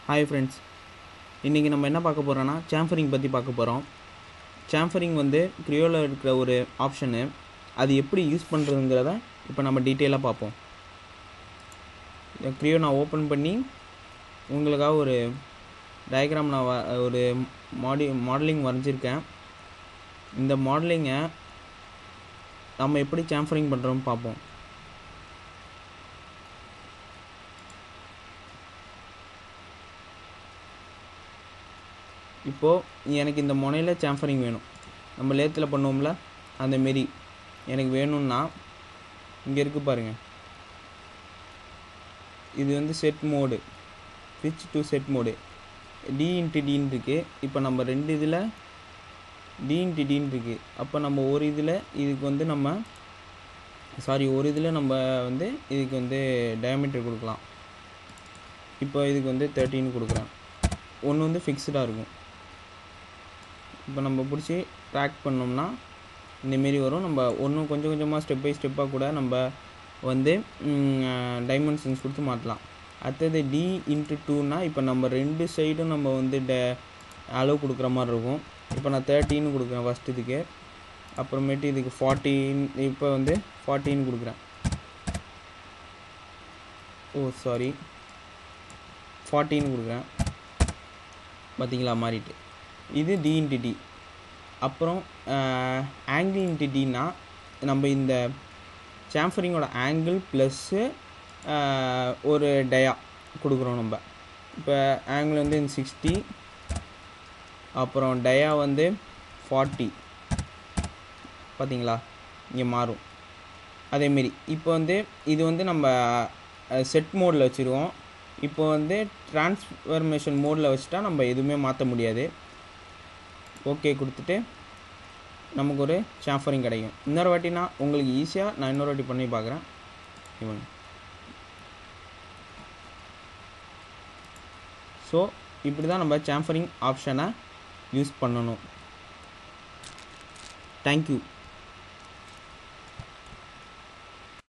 Hi friends, இன்றைக்கி நம்ம என்ன பார்க்க போகிறோன்னா சாம்ஃபரிங் பற்றி பார்க்க போகிறோம். சாம்ஃபரிங் வந்து க்ரியோவில் இருக்கிற ஒரு ஆப்ஷனு. அது எப்படி யூஸ் பண்ணுறதுங்கிறத இப்போ நம்ம டீட்டெயிலாக பார்ப்போம். க்ரியோ நான் ஓப்பன் பண்ணி உங்களுக்காக ஒரு டயக்ராம் நான் ஒரு மாடலிங் வரைஞ்சிருக்கேன். இந்த மாடலிங்கை நம்ம எப்படி சாம்ஃபரிங் பண்ணுறோம்னு பார்ப்போம். இப்போது எனக்கு இந்த முனையில் சாம்ஃபரிங் வேணும். நம்ம லேத்தில் பண்ணுவோம்ல அந்தமாரி எனக்கு வேணும்னா இங்கே இருக்குது பாருங்கள். இது வந்து செட் மோடு, ஸ்விட்ச் டு செட் மோடு. D/Dன்னு இருக்குது. இப்போ நம்ம ரெண்டு இதில் D/Dன்னு இருக்குது. அப்போ நம்ம ஒரு இதில் இதுக்கு வந்து நம்ம இதுக்கு வந்து டயாமீட்டர் கொடுக்கலாம். இப்போ இதுக்கு வந்து 13 கொடுக்குறேன். ஒன்று வந்து ஃபிக்ஸ்டாக இருக்கும். இப்போ நம்ம பிடிச்சி ட்ராக் பண்ணோம்னா இந்தமாரி வரும். நம்ம ஒன்றும் கொஞ்சம் கொஞ்சமாக ஸ்டெப் பை ஸ்டெப்பாக கூட நம்ம வந்து டைமென்ஷன்ஸ் கொடுத்து மாற்றலாம். அடுத்தது D/2னா இப்போ நம்ம ரெண்டு சைடும் நம்ம வந்து அளவு கொடுக்குற மாதிரி இருக்கும். இப்போ நான் 13 கொடுக்குறேன் ஃபஸ்ட் இதுக்கு. அப்புறமேட்டு இதுக்கு 14, இப்போ வந்து 14 கொடுக்குறேன். 14 கொடுக்குறேன். பார்த்தீங்களா மாறிட்டு. இது D/D. அப்புறம் ஆங்கிள்/Dனா நம்ம இந்த சாம்ஃபரிங்கோட ஆங்கிள் ப்ளஸ்ஸு ஒரு டயா கொடுக்குறோம். நம்ம இப்போ ஆங்கிள் வந்து 60, அப்புறம் டயா வந்து 40. பார்த்தீங்களா இங்கே மாறும். அதேமாரி இப்போ வந்து இது வந்து நம்ம செட் மோடில் வச்சுருவோம். இப்போ வந்து ட்ரான்ஸ்ஃபர்மேஷன் மோடில் வச்சுட்டா நம்ம எதுவுமே மாற்ற முடியாது. ஓகே கொடுத்துட்டு நமக்கு ஒரு சாம்ஃபரிங் கிடைக்கும். இன்னொரு வாட்டினா உங்களுக்கு ஈஸியாக நான் இன்னொரு வாட்டி பண்ணி பார்க்குறேன். ஸோ இப்படி தான் நம்ம சாம்ஃபரிங் ஆப்ஷனை யூஸ் பண்ணணும். தேங்க்யூ.